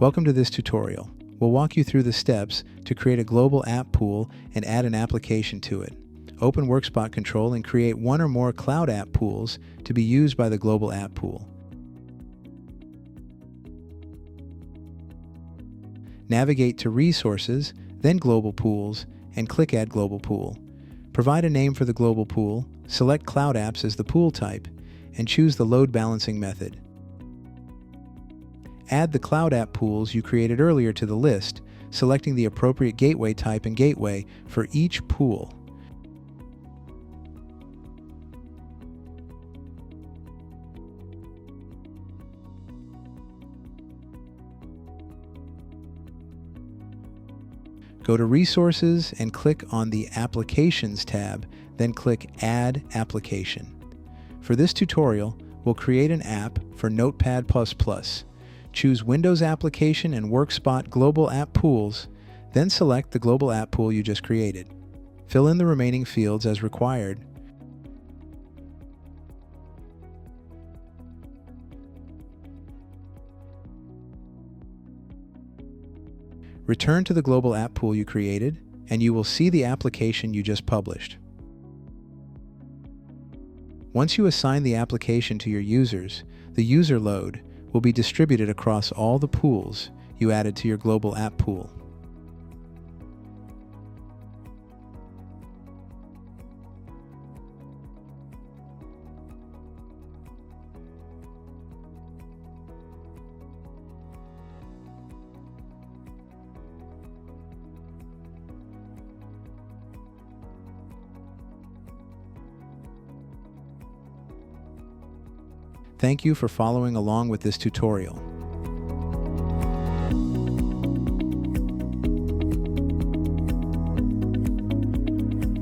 Welcome to this tutorial. We'll walk you through the steps to create a global app pool and add an application to it. Open Workspot control and create one or more cloud app pools to be used by the global app pool. Navigate to Resources, then Global Pools, and click Add Global Pool. Provide a name for the global pool, select Cloud Apps as the pool type, and choose the load balancing method. Add the cloud app pools you created earlier to the list, selecting the appropriate gateway type and gateway for each pool. Go to Resources and click on the Applications tab, then click Add Application. For this tutorial, we'll create an app for Notepad++. Choose Windows Application and Workspot Global App Pools, then select the global app pool you just created. Fill in the remaining fields as required. Return to the global app pool you created, and you will see the application you just published. Once you assign the application to your users, the user load will be distributed across all the pools you added to your global app pool. Thank you for following along with this tutorial.